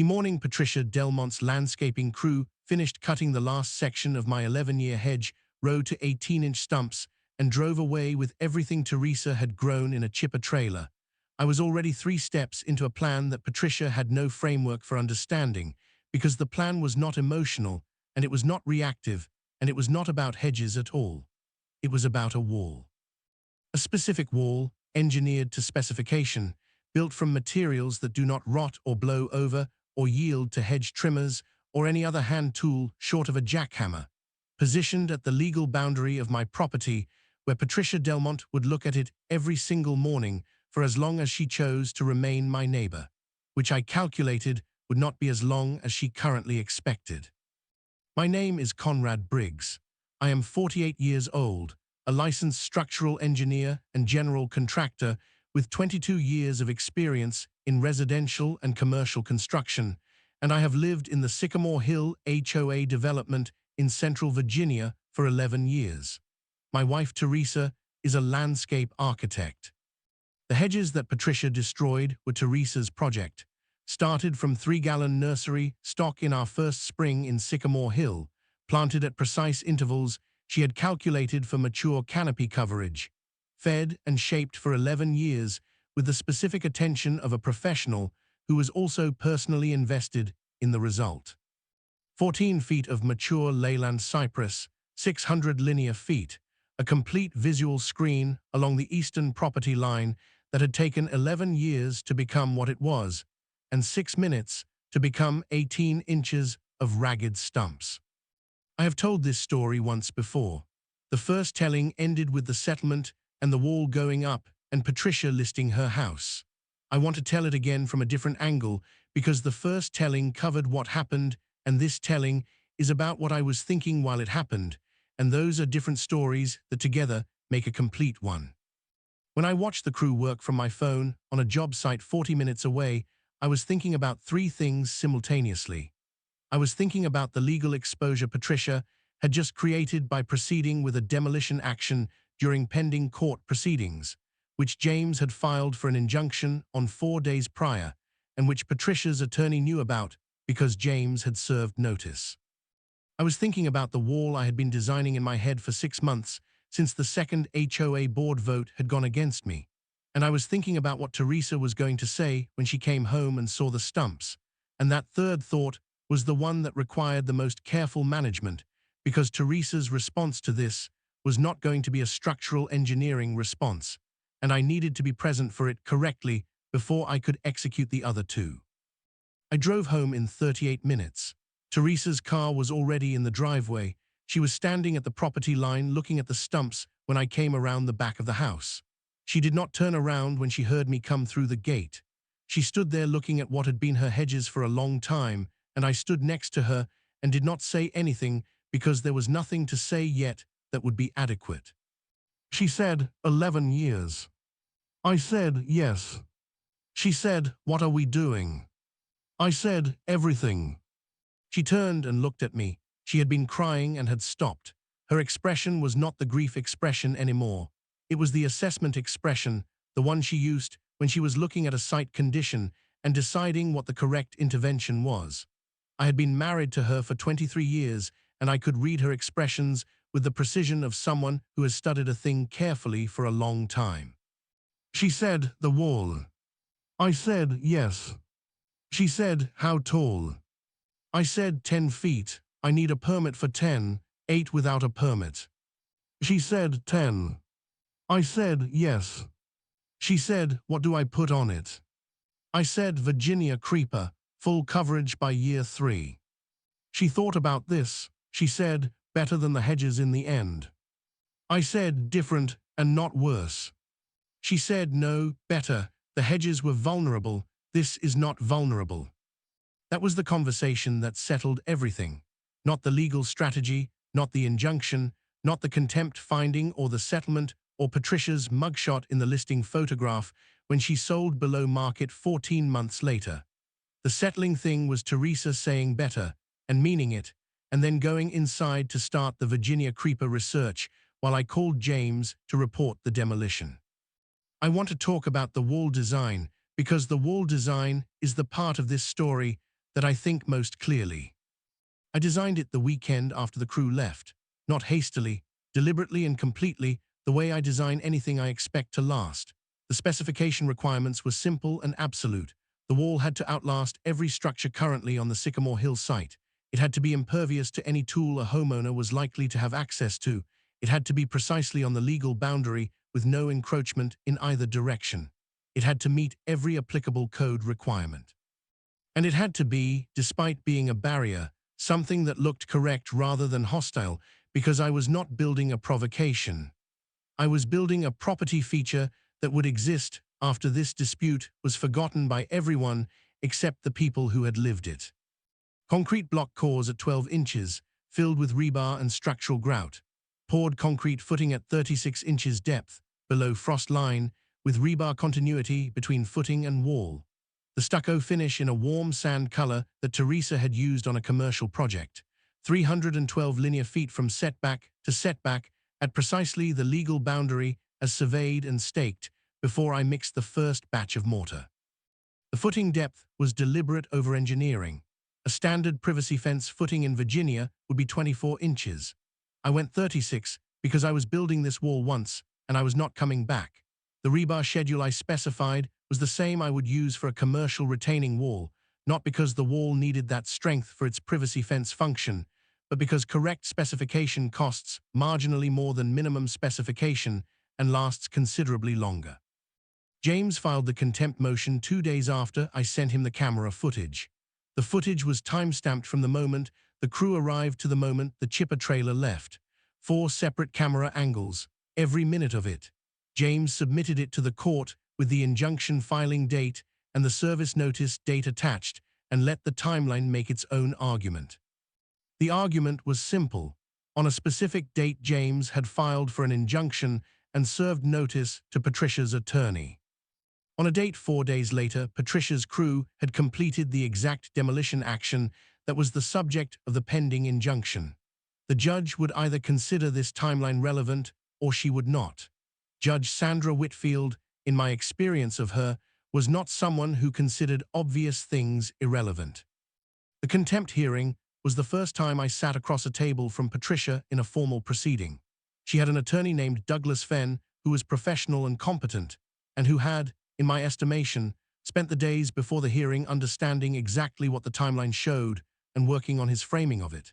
Morning Patricia Delmont's landscaping crew finished cutting the last section of my 11-year hedge row to 18-inch stumps and drove away with everything Teresa had grown in a chipper trailer. I was already 3 steps into a plan that Patricia had no framework for understanding, because the plan was not emotional, and it was not reactive, and it was not about hedges at all. It was about a wall. A specific wall, engineered to specification, built from materials that do not rot or blow over or yield to hedge trimmers or any other hand tool short of a jackhammer, positioned at the legal boundary of my property, where Patricia Delmont would look at it every single morning for as long as she chose to remain my neighbor, which I calculated would not be as long as she currently expected. My name is Conrad Briggs. I am 48 years old, a licensed structural engineer and general contractor with 22 years of experience in residential and commercial construction, and I have lived in the Sycamore Hill HOA development in Central Virginia for 11 years. My wife Teresa is a landscape architect. The hedges that Patricia destroyed were Teresa's project. Started from 3-gallon nursery stock in our first spring in Sycamore Hill, planted at precise intervals she had calculated for mature canopy coverage, fed and shaped for 11 years with the specific attention of a professional who was also personally invested in the result. 14 feet of mature leyland cypress, 600 linear feet, a complete visual screen along the eastern property line that had taken 11 years to become what it was, and 6 minutes to become 18 inches of ragged stumps. I have told this story once before. The first telling ended with the settlement and the wall going up and Patricia listing her house. I want to tell it again from a different angle because the first telling covered what happened and this telling is about what I was thinking while it happened, and those are different stories that together make a complete one. When I watched the crew work from my phone on a job site 40 minutes away, I was thinking about 3 things simultaneously. I was thinking about the legal exposure Patricia had just created by proceeding with a demolition action during pending court proceedings, which James had filed for an injunction on 4 days prior, and which Patricia's attorney knew about because James had served notice. I was thinking about the wall I had been designing in my head for 6 months since the second HOA board vote had gone against me, and I was thinking about what Teresa was going to say when she came home and saw the stumps, and that third thought was the one that required the most careful management, because Teresa's response to this was not going to be a structural engineering response, and I needed to be present for it correctly before I could execute the other 2. I drove home in 38 minutes. Teresa's car was already in the driveway. She was standing at the property line looking at the stumps when I came around the back of the house. She did not turn around when she heard me come through the gate. She stood there looking at what had been her hedges for a long time, and I stood next to her and did not say anything because there was nothing to say yet that would be adequate. She said, 11 years. I said, yes. She said, what are we doing? I said, everything. She turned and looked at me. She had been crying and had stopped. Her expression was not the grief expression anymore. It was the assessment expression, the one she used when she was looking at a site condition and deciding what the correct intervention was. I had been married to her for 23 years, and I could read her expressions with the precision of someone who has studied a thing carefully for a long time. She said, the wall. I said, yes. She said, how tall? I said, 10 feet. I need a permit for 10, 8 without a permit. She said, 10. I said, yes. She said, what do I put on it? I said, Virginia creeper, full coverage by year 3. She thought about this. She said, better than the hedges in the end. I said, different and not worse. She said, no, better. The hedges were vulnerable. This is not vulnerable. That was the conversation that settled everything. Not the legal strategy, not the injunction, not the contempt finding or the settlement or Patricia's mugshot in the listing photograph when she sold below market 14 months later. The settling thing was Teresa saying better and meaning it, and then going inside to start the Virginia creeper research while I called James to report the demolition. I want to talk about the wall design because the wall design is the part of this story that I think most clearly. I designed it the weekend after the crew left, not hastily, deliberately and completely, the way I design anything I expect to last. The specification requirements were simple and absolute. The wall had to outlast every structure currently on the Sycamore Hill site. It had to be impervious to any tool a homeowner was likely to have access to. It had to be precisely on the legal boundary with no encroachment in either direction. It had to meet every applicable code requirement. And it had to be, despite being a barrier, something that looked correct rather than hostile, because I was not building a provocation. I was building a property feature that would exist after this dispute was forgotten by everyone except the people who had lived it. Concrete block cores at 12 inches, filled with rebar and structural grout. Poured concrete footing at 36 inches depth, below frost line, with rebar continuity between footing and wall. The stucco finish in a warm sand color that Teresa had used on a commercial project. 312 linear feet from setback to setback at precisely the legal boundary as surveyed and staked before I mixed the first batch of mortar. The footing depth was deliberate over-engineering. A standard privacy fence footing in Virginia would be 24 inches. I went 36 because I was building this wall once and I was not coming back. The rebar schedule I specified was the same I would use for a commercial retaining wall, not because the wall needed that strength for its privacy fence function, but because correct specification costs marginally more than minimum specification and lasts considerably longer. James filed the contempt motion 2 days after I sent him the camera footage. The footage was time-stamped from the moment the crew arrived to the moment the chipper trailer left. 4 separate camera angles, every minute of it. James submitted it to the court with the injunction filing date and the service notice date attached, and let the timeline make its own argument. The argument was simple. On a specific date, James had filed for an injunction and served notice to Patricia's attorney. On a date 4 days later, Patricia's crew had completed the exact demolition action that was the subject of the pending injunction. The judge would either consider this timeline relevant or she would not. Judge Sandra Whitfield, in my experience of her, was not someone who considered obvious things irrelevant. The contempt hearing was the first time I sat across a table from Patricia in a formal proceeding. She had an attorney named Douglas Fenn who was professional and competent, and who had, in my estimation, spent the days before the hearing understanding exactly what the timeline showed and working on his framing of it.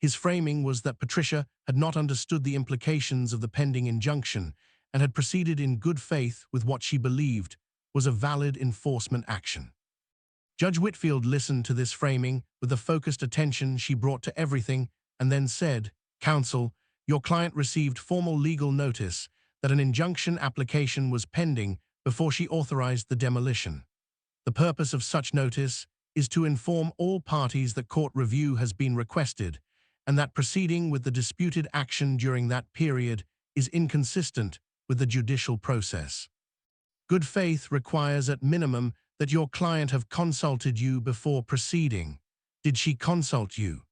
His framing was that Patricia had not understood the implications of the pending injunction and had proceeded in good faith with what she believed was a valid enforcement action. Judge Whitfield listened to this framing with the focused attention she brought to everything and then said, "Counsel, your client received formal legal notice that an injunction application was pending before she authorized the demolition. The purpose of such notice is to inform all parties that court review has been requested and that proceeding with the disputed action during that period is inconsistent with the judicial process. Good faith requires at minimum that your client have consulted you before proceeding. Did she consult you?"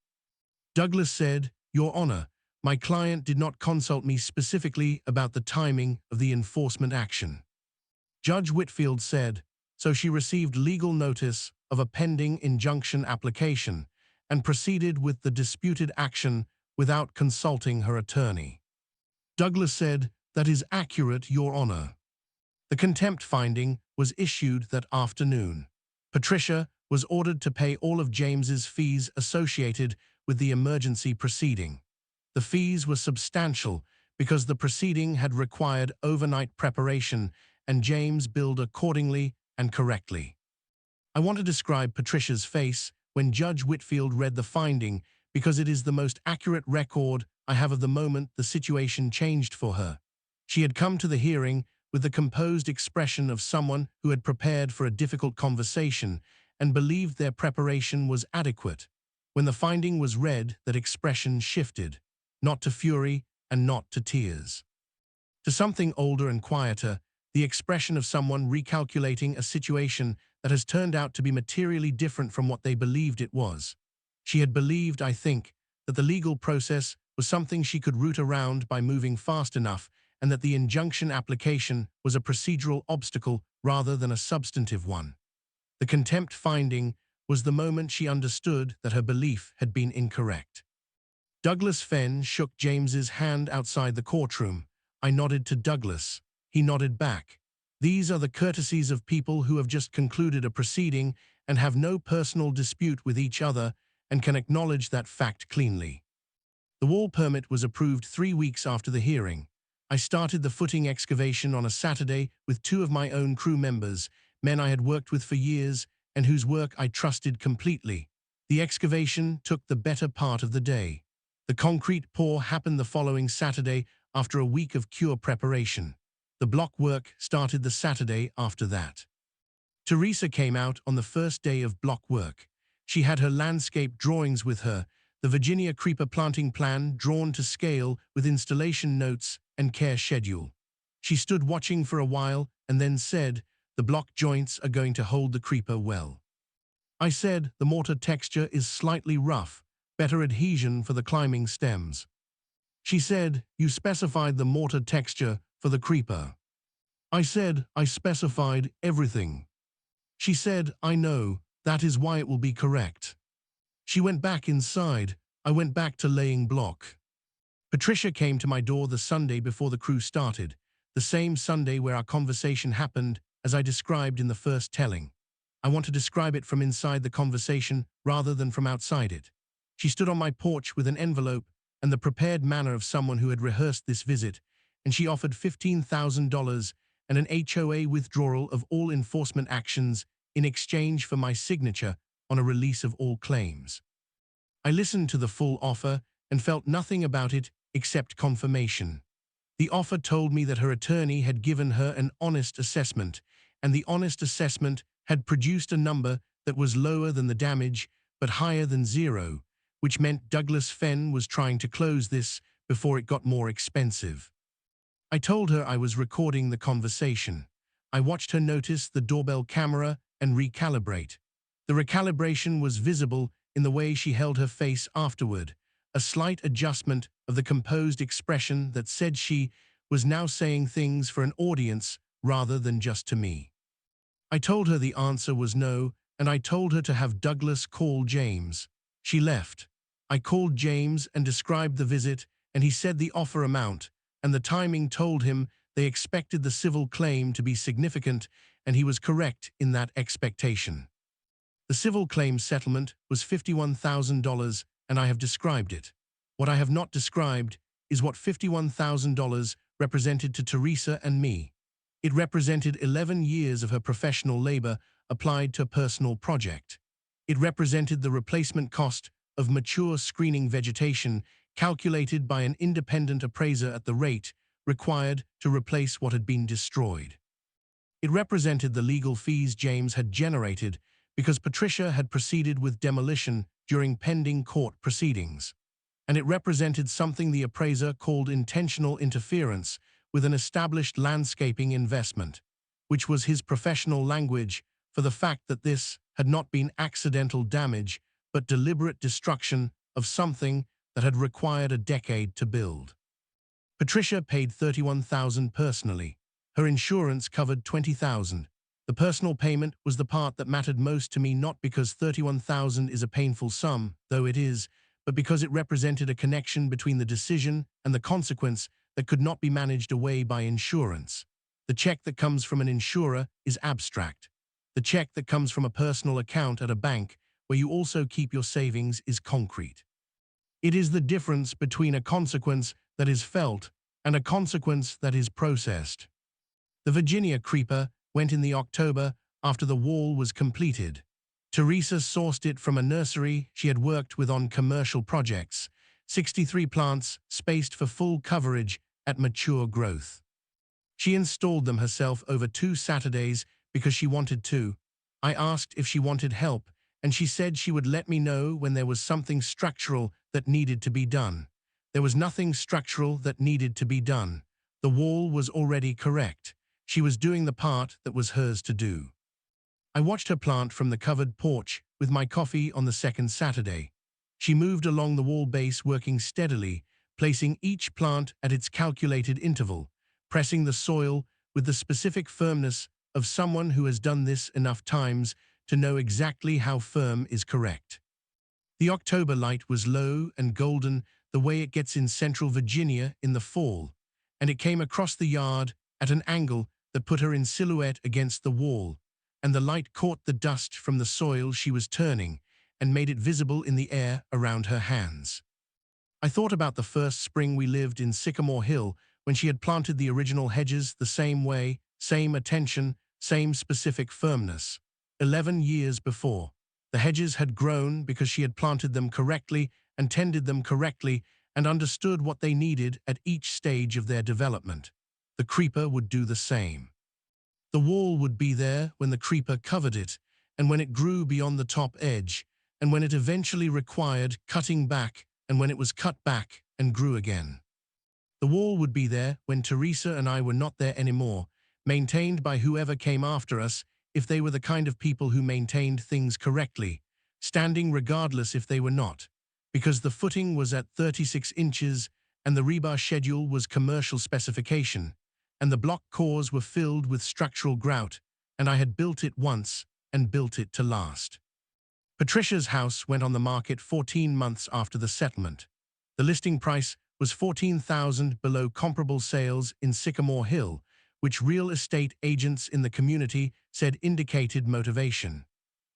Douglas said, "Your Honor, my client did not consult me specifically about the timing of the enforcement action." Judge Whitfield said, "So she received legal notice of a pending injunction application and proceeded with the disputed action without consulting her attorney." Douglas said, "That is accurate, Your Honor." The contempt finding was issued that afternoon. Patricia was ordered to pay all of James's fees associated with the emergency proceeding. The fees were substantial because the proceeding had required overnight preparation and James billed accordingly and correctly. I want to describe Patricia's face when Judge Whitfield read the finding because it is the most accurate record I have of the moment the situation changed for her. She had come to the hearing with the composed expression of someone who had prepared for a difficult conversation and believed their preparation was adequate. When the finding was read, that expression shifted, not to fury and not to tears, to something older and quieter, the expression of someone recalculating a situation that has turned out to be materially different from what they believed it was. She had believed, I think, that the legal process was something she could root around by moving fast enough, and that the injunction application was a procedural obstacle rather than a substantive one. The contempt finding was the moment she understood that her belief had been incorrect. Douglas Fenn shook James's hand outside the courtroom. I nodded to Douglas. He nodded back. These are the courtesies of people who have just concluded a proceeding and have no personal dispute with each other and can acknowledge that fact cleanly. The wall permit was approved 3 weeks after the hearing. I started the footing excavation on a Saturday with 2 of my own crew members, men I had worked with for years and whose work I trusted completely. The excavation took the better part of the day. The concrete pour happened the following Saturday after a week of cure preparation. The block work started the Saturday after that. Teresa came out on the first day of block work. She had her landscape drawings with her, the Virginia creeper planting plan drawn to scale with installation notes and care schedule. She stood watching for a while and then said, "The block joints are going to hold the creeper well." I said, "The mortar texture is slightly rough, better adhesion for the climbing stems." She said, "You specified the mortar texture for the creeper." I said, "I specified everything." She said, "I know, that is why it will be correct." She went back inside. I went back to laying block. Patricia came to my door the Sunday before the crew started, the same Sunday where our conversation happened as I described in the first telling. I want to describe it from inside the conversation rather than from outside it. She stood on my porch with an envelope and the prepared manner of someone who had rehearsed this visit, and she offered $15,000 and an HOA withdrawal of all enforcement actions in exchange for my signature on a release of all claims. I listened to the full offer and felt nothing about it except confirmation. The offer told me that her attorney had given her an honest assessment, and the honest assessment had produced a number that was lower than the damage but higher than zero, which meant Douglas Fenn was trying to close this before it got more expensive. I told her I was recording the conversation. I watched her notice the doorbell camera and recalibrate. The recalibration was visible in the way she held her face afterward, a slight adjustment of the composed expression that said she was now saying things for an audience rather than just to me. I told her the answer was no, and I told her to have Douglas call James. She left. I called James and described the visit, and he said the offer amount, and the timing told him they expected the civil claim to be significant, and he was correct in that expectation. The civil claim settlement was $51,000, and I have described it. What I have not described is what $51,000 represented to Teresa and me. It represented 11 years of her professional labor applied to a personal project. It represented the replacement cost of mature screening vegetation calculated by an independent appraiser at the rate required to replace what had been destroyed. It represented the legal fees James had generated because Patricia had proceeded with demolition during pending court proceedings. And it represented something the appraiser called intentional interference with an established landscaping investment, which was his professional language for the fact that this had not been accidental damage but deliberate destruction of something that had required a decade to build. Patricia paid $31,000 personally. Her insurance covered $20,000. The personal payment was the part that mattered most to me, not because $31,000 is a painful sum, though it is, but because it represented a connection between the decision and the consequence that could not be managed away by insurance. The check that comes from an insurer is abstract. The check that comes from a personal account at a bank, where you also keep your savings, is concrete. It is the difference between a consequence that is felt and a consequence that is processed. The Virginia creeper went in the October after the wall was completed. Teresa sourced it from a nursery she had worked with on commercial projects, 63 plants spaced for full coverage at mature growth. She installed them herself over 2 Saturdays because she wanted to. I asked if she wanted help, and she said she would let me know when there was something structural that needed to be done. There was nothing structural that needed to be done. The wall was already correct. She was doing the part that was hers to do. I watched her plant from the covered porch with my coffee on the second Saturday. She moved along the wall base working steadily, placing each plant at its calculated interval, pressing the soil with the specific firmness of someone who has done this enough times to know exactly how firm is correct. The October light was low and golden the way it gets in Central Virginia in the fall, and it came across the yard at an angle that put her in silhouette against the wall, and the light caught the dust from the soil she was turning and made it visible in the air around her hands. I thought about the first spring we lived in Sycamore Hill when she had planted the original hedges the same way, same attention, same specific firmness. 11 years before, the hedges had grown because she had planted them correctly and tended them correctly and understood what they needed at each stage of their development. The creeper would do the same. The wall would be there when the creeper covered it, and when it grew beyond the top edge, and when it eventually required cutting back, and when it was cut back and grew again. The wall would be there when Teresa and I were not there anymore, maintained by whoever came after us if they were the kind of people who maintained things correctly, standing regardless if they were not, because the footing was at 36 inches and the rebar schedule was commercial specification, and the block cores were filled with structural grout, and I had built it once and built it to last. Patricia's house went on the market 14 months after the settlement. The listing price was $14,000 below comparable sales in Sycamore Hill, which real estate agents in the community said indicated motivation.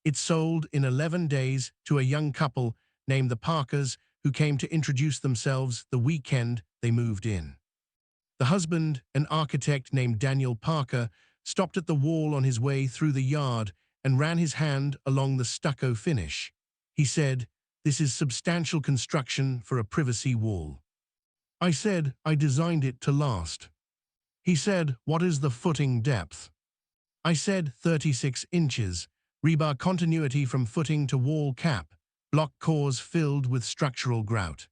It sold in 11 days to a young couple named the Parkers who came to introduce themselves the weekend they moved in. The husband, an architect named Daniel Parker, stopped at the wall on his way through the yard and ran his hand along the stucco finish. He said, "This is substantial construction for a privacy wall." I said, "I designed it to last." He said, "What is the footing depth?" I said, 36 inches, rebar continuity from footing to wall cap, block cores filled with structural grout.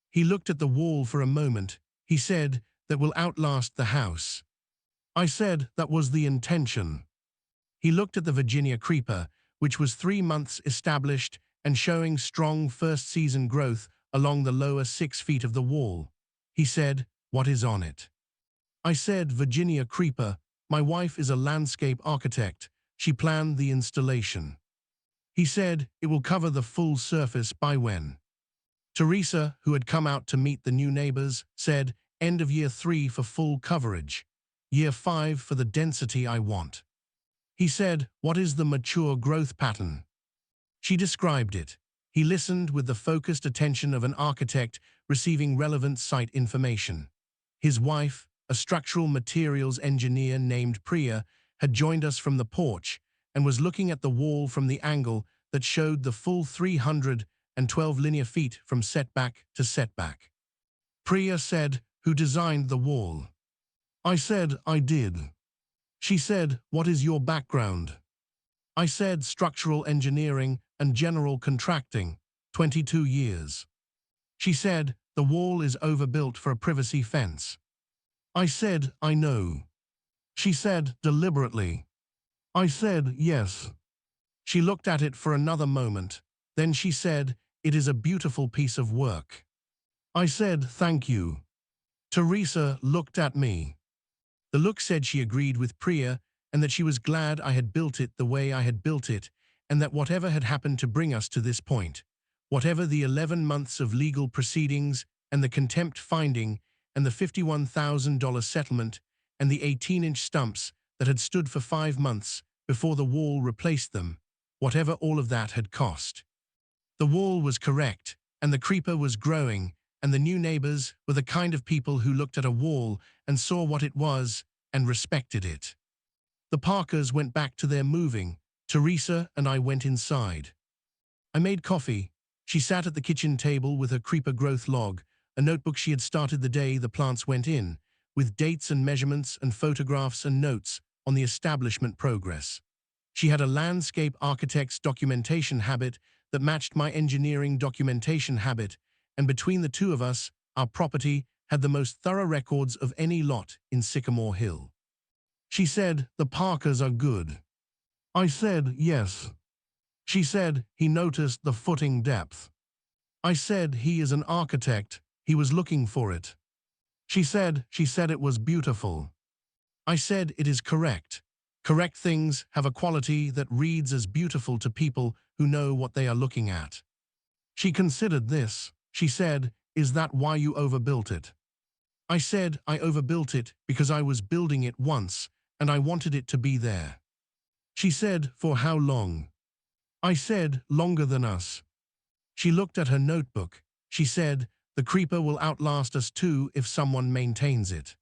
He looked at the wall for a moment. He said, "That will outlast the house." I said, "That was the intention." He looked at the Virginia creeper, which was 3 months established and showing strong first-season growth along the lower 6 feet of the wall. He said, "What is on it?" I said, "Virginia creeper. My wife is a landscape architect. She planned the installation." He said, "It will cover the full surface by when?" Teresa, who had come out to meet the new neighbors, said, "End of year 3 for full coverage. Year 5 for the density I want." He said, "What is the mature growth pattern?" She described it. He listened with the focused attention of an architect receiving relevant site information. His wife, a structural materials engineer named Priya, had joined us from the porch and was looking at the wall from the angle that showed the full 312 linear feet from setback to setback. Priya said, "Who designed the wall?" I said, "I did." She said, "What is your background?" I said, "Structural engineering and general contracting, 22 years." She said, "The wall is overbuilt for a privacy fence." I said, "I know." She said, "Deliberately." I said, "Yes." She looked at it for another moment. Then she said, "It is a beautiful piece of work." I said, "Thank you." Teresa looked at me. The look said she agreed with Priya and that she was glad I had built it the way I had built it, and that whatever had happened to bring us to this point, whatever the 11 months of legal proceedings and the contempt finding and the $51,000 settlement and the 18-inch stumps that had stood for 5 months before the wall replaced them, whatever all of that had cost. The wall was correct, and the creeper was growing, and the new neighbors were the kind of people who looked at a wall and saw what it was and respected it. The Parkers went back to their moving. Teresa and I went inside. I made coffee. She sat at the kitchen table with her creeper growth log, a notebook she had started the day the plants went in, with dates and measurements and photographs and notes on the establishment progress. She had a landscape architect's documentation habit that matched my engineering documentation habit, and between the two of us, our property had the most thorough records of any lot in Sycamore Hill. She said, "The Parkers are good." I said, "Yes." She said, "He noticed the footing depth." I said, "He is an architect. He was looking for it." She said it was beautiful. I said, "It is correct. Correct things have a quality that reads as beautiful to people who know what they are looking at. She considered this. She said, "Is that why you overbuilt it?" I said, "I overbuilt it because I was building it once, and I wanted it to be there." She said, "For how long?" I said, "Longer than us." She looked at her notebook. She said, "The creeper will outlast us too if someone maintains it."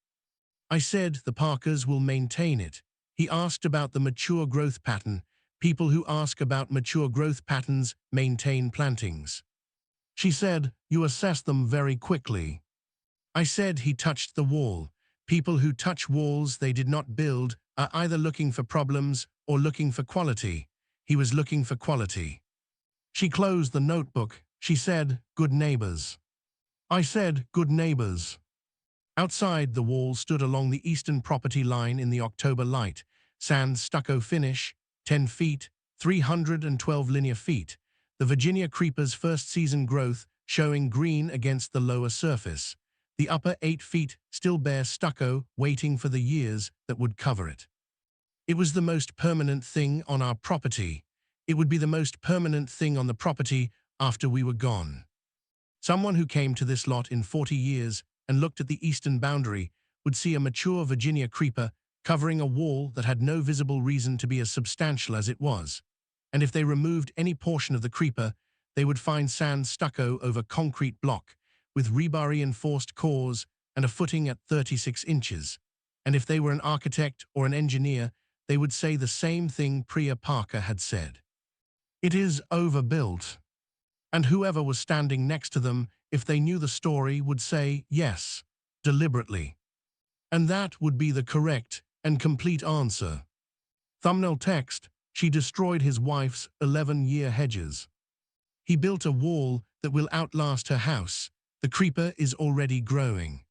I said, "The Parkers will maintain it." He asked about the mature growth pattern. People who ask about mature growth patterns maintain plantings. She said, "You assess them very quickly." I said he touched the wall. People who touch walls they did not build are either looking for problems or looking for quality. He was looking for quality. She closed the notebook. She said, "Good neighbors." I said, "Good neighbors." Outside, the wall stood along the eastern property line in the October light. Sand stucco finish, 10 feet, 312 linear feet. The Virginia creeper's first season growth showing green against the lower surface. The upper 8 feet still bare stucco waiting for the years that would cover it. It was the most permanent thing on our property. It would be the most permanent thing on the property after we were gone. Someone who came to this lot in 40 years and looked at the eastern boundary would see a mature Virginia creeper covering a wall that had no visible reason to be as substantial as it was. And if they removed any portion of the creeper, they would find sand stucco over concrete block, with rebar-reinforced cores and a footing at 36 inches. And if they were an architect or an engineer, they would say the same thing Priya Parker had said. It is overbuilt. And whoever was standing next to them, if they knew the story, would say yes, deliberately. And that would be the correct and complete answer. Thumbnail text, she destroyed his wife's 11-year hedges. He built a wall that will outlast her house. The creeper is already growing.